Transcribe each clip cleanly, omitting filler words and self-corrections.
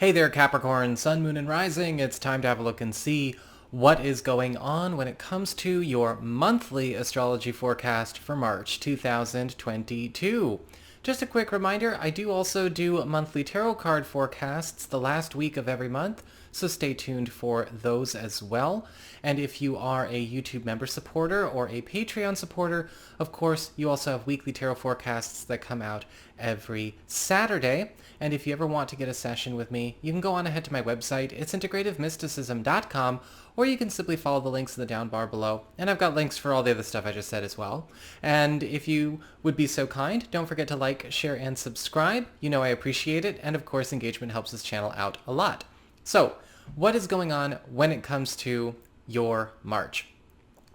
Hey there, Capricorn, Sun, Moon, and Rising. It's time to have a look and see what is going on when it comes to your monthly astrology forecast for March 2022. Just a quick reminder, I do also do monthly tarot card forecasts the last week of every month, so stay tuned for those as well. And if you are a YouTube member supporter or a Patreon supporter, of course, you also have weekly tarot forecasts that come out every Saturday. And if you ever want to get a session with me, you can go on ahead to my website. It's integrativemysticism.com, or you can simply follow the links in the down bar below. And I've got links for all the other stuff I just said as well. And if you would be so kind, don't forget to like, share, and subscribe. You know I appreciate it. And of course, engagement helps this channel out a lot. So, what is going on when it comes to your March?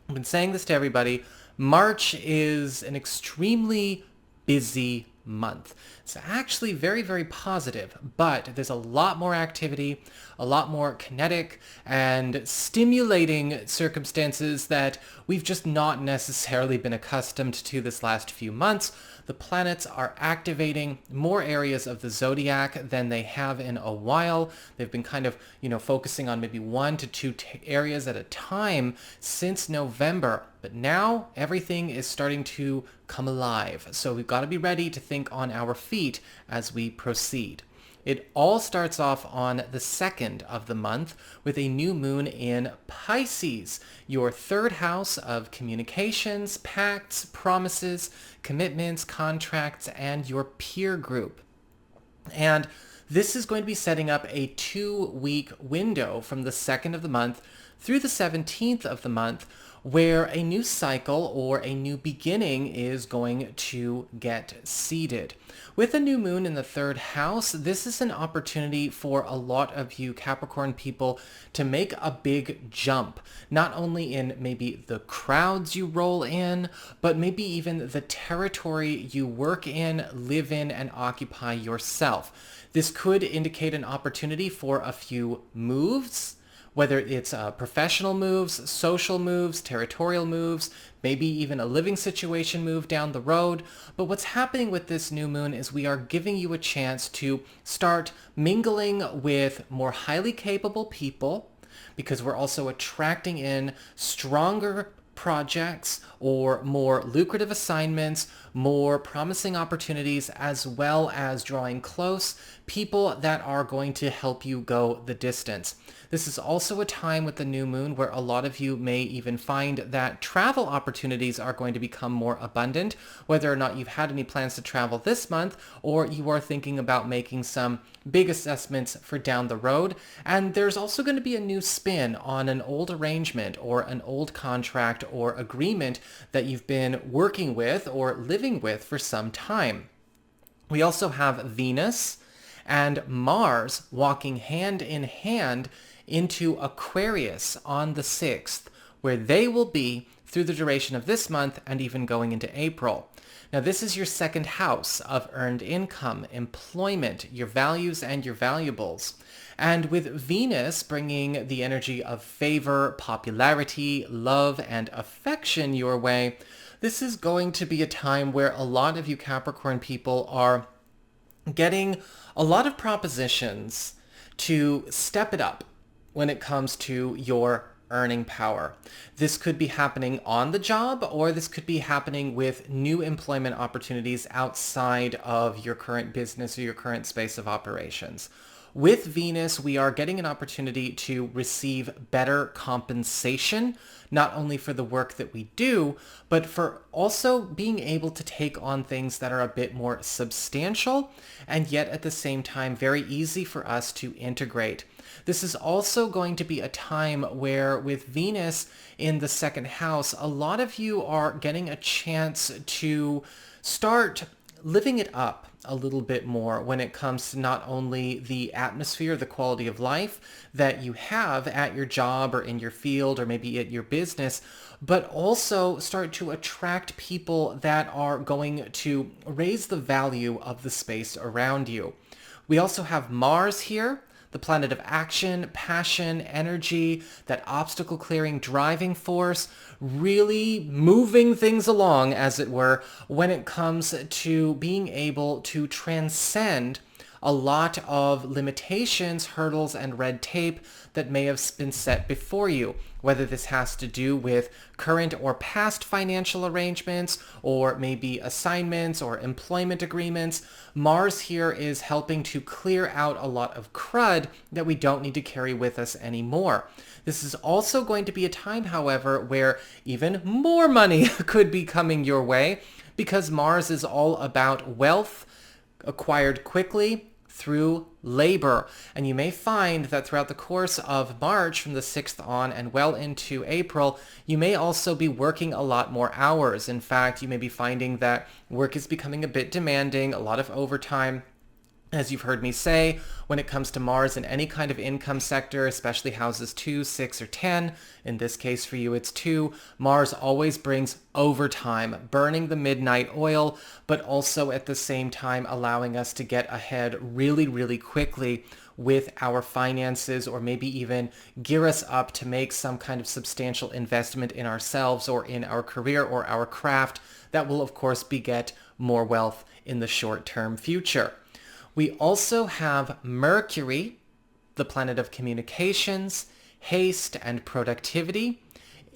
I've been saying this to everybody. March is an extremely busy month. It's actually very, very positive, but there's a lot more activity, a lot more kinetic and stimulating circumstances that we've just not necessarily been accustomed to this last few months. The planets are activating more areas of the zodiac than they have in a while. They've been kind of, focusing on maybe 1 to 2 areas at a time since November. But now everything is starting to come alive. So we've got to be ready to think on our feet as we proceed. It all starts off on the 2nd of the month with a new moon in Pisces, your third house of communications, pacts, promises, commitments, contracts, and your peer group. And this is going to be setting up a 2-week window from the 2nd of the month through the 17th of the month, where a new cycle or a new beginning is going to get seeded. With a new moon in the third house, this is an opportunity for a lot of you Capricorn people to make a big jump, not only in maybe the crowds you roll in, but maybe even the territory you work in, live in, and occupy yourself. This could indicate an opportunity for a few moves, whether it's professional moves, social moves, territorial moves, maybe even a living situation move down the road. But what's happening with this new moon is we are giving you a chance to start mingling with more highly capable people, because we're also attracting in stronger projects or more lucrative assignments, more promising opportunities, as well as drawing close people that are going to help you go the distance. This is also a time with the new moon where a lot of you may even find that travel opportunities are going to become more abundant, whether or not you've had any plans to travel this month, or you are thinking about making some big assessments for down the road. And there's also going to be a new spin on an old arrangement or an old contract or agreement that you've been working with or living with for some time. We also have Venus and Mars walking hand in hand into Aquarius on the 6th, where they will be through the duration of this month and even going into April. Now, this is your second house of earned income, employment, your values, and your valuables. And with Venus bringing the energy of favor, popularity, love, and affection your way, this is going to be a time where a lot of you Capricorn people are getting a lot of propositions to step it up when it comes to your earning power. This could be happening on the job, or this could be happening with new employment opportunities outside of your current business or your current space of operations. With Venus, we are getting an opportunity to receive better compensation, not only for the work that we do, but for also being able to take on things that are a bit more substantial and yet at the same time very easy for us to integrate. This is also going to be a time where with Venus in the second house, a lot of you are getting a chance to start living it up a little bit more when it comes to not only the atmosphere, the quality of life that you have at your job or in your field or maybe at your business, but also start to attract people that are going to raise the value of the space around you. We also have Mars here, the planet of action, passion, energy, that obstacle clearing driving force, really moving things along, as it were, when it comes to being able to transcend a lot of limitations, hurdles, and red tape that may have been set before you, whether this has to do with current or past financial arrangements, or maybe assignments or employment agreements. Mars here is helping to clear out a lot of crud that we don't need to carry with us anymore. This is also going to be a time, however, where even more money could be coming your way, because Mars is all about wealth acquired quickly through labor. And you may find that throughout the course of March, from the 6th on and well into April, you may also be working a lot more hours. In fact, you may be finding that work is becoming a bit demanding, a lot of overtime. As you've heard me say, when it comes to Mars in any kind of income sector, especially houses 2, 6, or 10, in this case for you it's 2, Mars always brings overtime, burning the midnight oil, but also at the same time allowing us to get ahead really, really quickly with our finances, or maybe even gear us up to make some kind of substantial investment in ourselves or in our career or our craft that will of course beget more wealth in the short-term future. We also have Mercury, the planet of communications, haste, and productivity,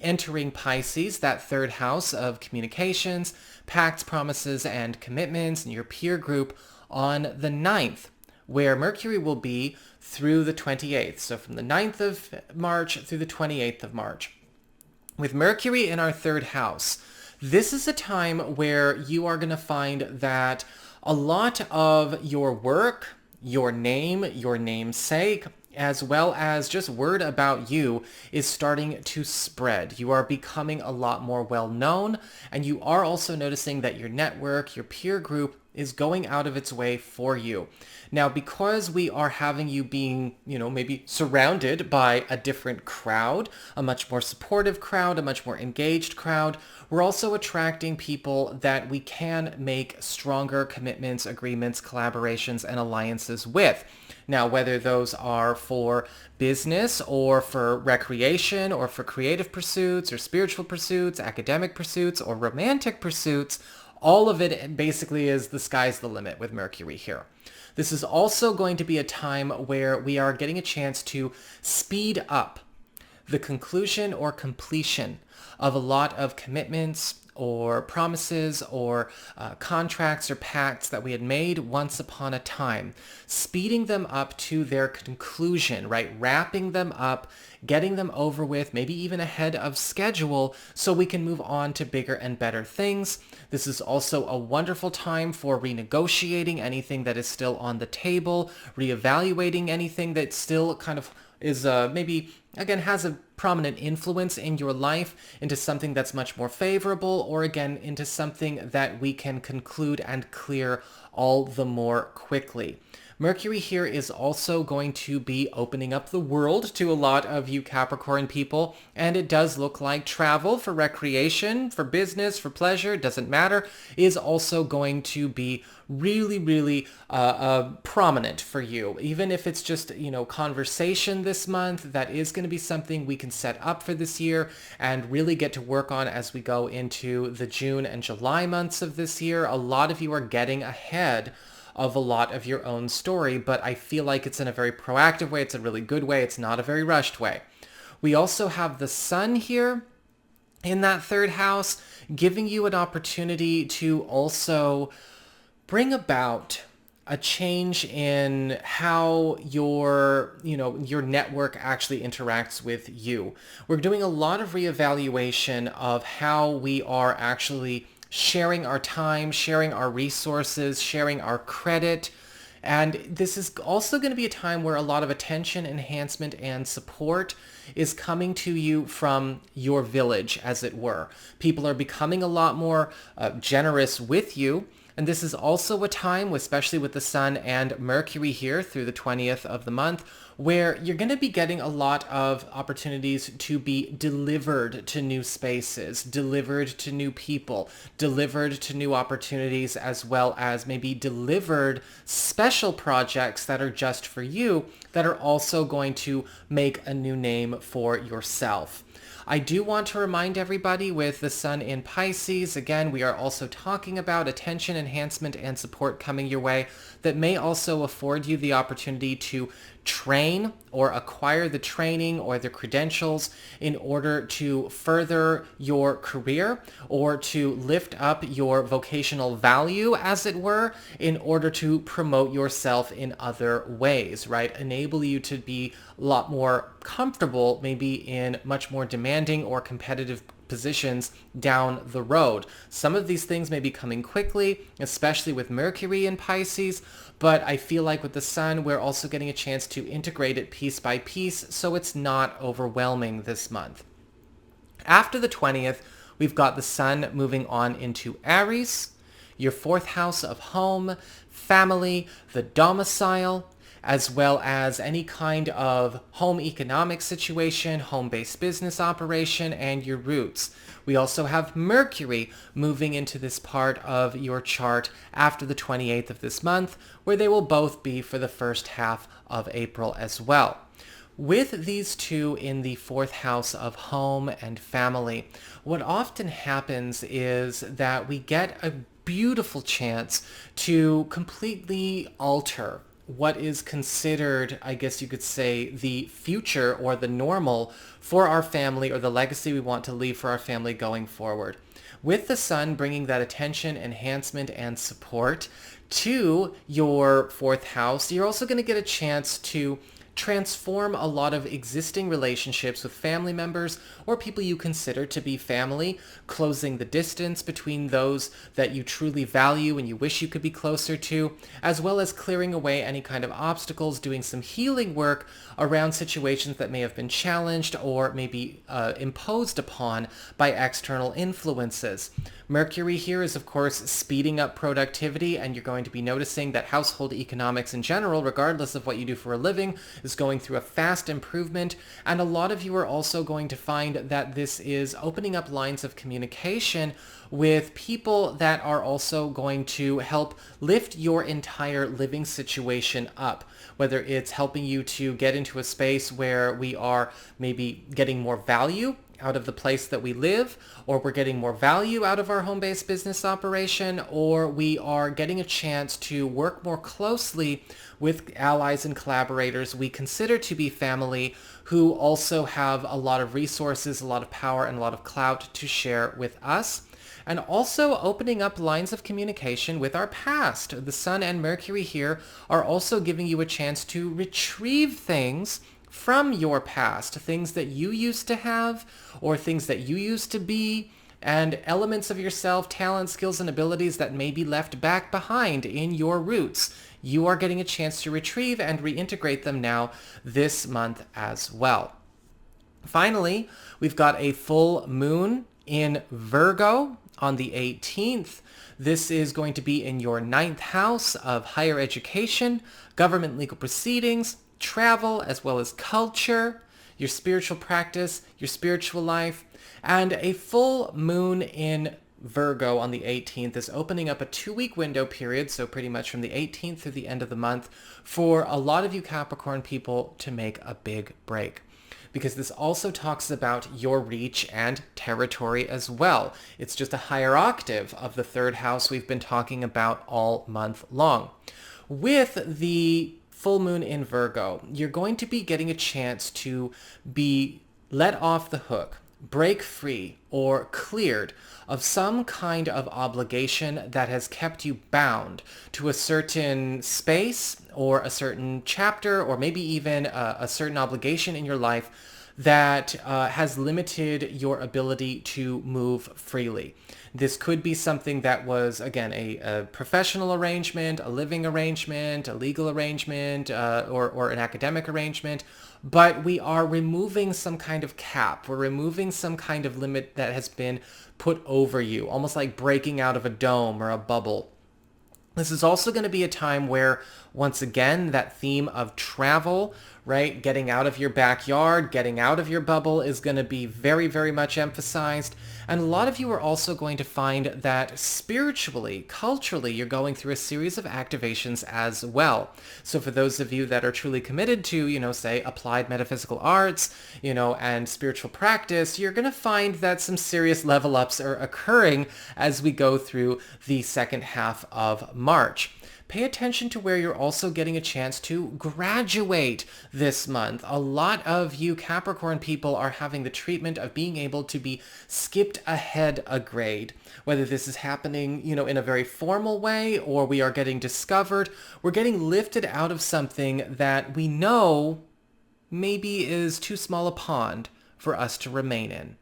entering Pisces, that third house of communications, pacts, promises, and commitments, and your peer group on the 9th, where Mercury will be through the 28th. So from the 9th of March through the 28th of March. With Mercury in our third house, this is a time where you are going to find that a lot of your work, your name, your namesake, as well as just word about you is starting to spread. You are becoming a lot more well known, and you are also noticing that your network, your peer group is going out of its way for you. Now, because we are having you being, maybe surrounded by a different crowd, a much more supportive crowd, a much more engaged crowd, we're also attracting people that we can make stronger commitments, agreements, collaborations, and alliances with. Now, whether those are for business or for recreation or for creative pursuits or spiritual pursuits, academic pursuits, or romantic pursuits, all of it basically is the sky's the limit with Mercury here. This is also going to be a time where we are getting a chance to speed up the conclusion or completion of a lot of commitments or promises or contracts or pacts that we had made once upon a time, speeding them up to their conclusion, right? Wrapping them up, getting them over with, maybe even ahead of schedule, so we can move on to bigger and better things. This is also a wonderful time for renegotiating anything that is still on the table, reevaluating anything that still kind of is maybe, again, has a prominent influence in your life into something that's much more favorable, or again, into something that we can conclude and clear all the more quickly. Mercury here is also going to be opening up the world to a lot of you Capricorn people, and it does look like travel for recreation, for business, for pleasure, doesn't matter, is also going to be really, really prominent for you. Even if it's just, conversation this month, that is going to be something we can set up for this year and really get to work on as we go into the June and July months of this year. A lot of you are getting ahead of a lot of your own story, but I feel like it's in a very proactive way. It's a really good way. It's not a very rushed way. We also have the sun here in that third house, giving you an opportunity to also bring about a change in how your network actually interacts with you. We're doing a lot of reevaluation of how we are actually sharing our time, sharing our resources, sharing our credit. And this is also going to be a time where a lot of attention, enhancement, and support is coming to you from your village, as it were. People are becoming a lot more generous with you. And this is also a time, especially with the Sun and Mercury here through the 20th of the month, where you're going to be getting a lot of opportunities to be delivered to new spaces, delivered to new people, delivered to new opportunities, as well as maybe delivered special projects that are just for you that are also going to make a new name for yourself. I do want to remind everybody with the sun in Pisces, again, we are also talking about attention enhancement and support coming your way that may also afford you the opportunity to train or acquire the training or the credentials in order to further your career or to lift up your vocational value, as it were, in order to promote yourself in other ways, right? Enable you to be a lot more comfortable, maybe in much more demanding or competitive positions down the road. Some of these things may be coming quickly, especially with Mercury in Pisces, but I feel like with the sun, we're also getting a chance to integrate it piece by piece, so it's not overwhelming this month. After the 20th, we've got the sun moving on into Aries, your fourth house of home, family, the domicile, as well as any kind of home economic situation, home-based business operation, and your roots. We also have Mercury moving into this part of your chart after the 28th of this month, where they will both be for the first half of April as well. With these two in the fourth house of home and family, what often happens is that we get a beautiful chance to completely alter what is considered, I guess you could say, the future or the normal for our family or the legacy we want to leave for our family going forward. With the sun bringing that attention, enhancement, and support to your fourth house, you're also going to get a chance to transform a lot of existing relationships with family members or people you consider to be family, closing the distance between those that you truly value and you wish you could be closer to, as well as clearing away any kind of obstacles, doing some healing work around situations that may have been challenged or maybe imposed upon by external influences. Mercury here is, of course, speeding up productivity, and you're going to be noticing that household economics in general, regardless of what you do for a living, is going through a fast improvement, and a lot of you are also going to find that this is opening up lines of communication with people that are also going to help lift your entire living situation up, whether it's helping you to get into a space where we are maybe getting more value out of the place that we live, or we're getting more value out of our home-based business operation, or we are getting a chance to work more closely with allies and collaborators we consider to be family who also have a lot of resources, a lot of power, and a lot of clout to share with us. And also opening up lines of communication with our past. The Sun and Mercury here are also giving you a chance to retrieve things from your past, things that you used to have or things that you used to be, and elements of yourself, talents, skills, and abilities that may be left back behind in your roots. You are getting a chance to retrieve and reintegrate them now this month as well. Finally, we've got a full moon in Virgo on the 18th. This is going to be in your 9th house of higher education, government legal proceedings, travel, as well as culture, your spiritual practice, your spiritual life, and a full moon in Virgo on the 18th is opening up a 2-week window period, so pretty much from the 18th through the end of the month, for a lot of you Capricorn people to make a big break. Because this also talks about your reach and territory as well. It's just a higher octave of the third house we've been talking about all month long. With the full moon in Virgo, you're going to be getting a chance to be let off the hook, break free, or cleared of some kind of obligation that has kept you bound to a certain space or a certain chapter or maybe even a certain obligation in your life that has limited your ability to move freely. This could be something that was, again, a professional arrangement, a living arrangement, a legal arrangement, or an academic arrangement, but we are removing some kind of cap. We're removing some kind of limit that has been put over you, almost like breaking out of a dome or a bubble. This is also going to be a time where Once again, that theme of travel, right? Getting out of your backyard, getting out of your bubble is going to be very, very much emphasized. And a lot of you are also going to find that spiritually, culturally, you're going through a series of activations as well. So for those of you that are truly committed to, say, applied metaphysical arts, and spiritual practice, you're going to find that some serious level ups are occurring as we go through the second half of March. Pay attention to where you're also getting a chance to graduate this month. A lot of you Capricorn people are having the treatment of being able to be skipped ahead a grade. Whether this is happening, in a very formal way, or we are getting discovered, we're getting lifted out of something that we know maybe is too small a pond for us to remain in.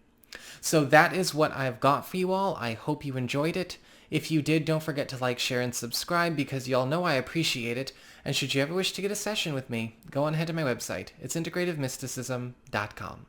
So that is what I've got for you all. I hope you enjoyed it. If you did, don't forget to like, share, and subscribe because y'all know I appreciate it. And should you ever wish to get a session with me, go on ahead to my website. It's integrativemysticism.com.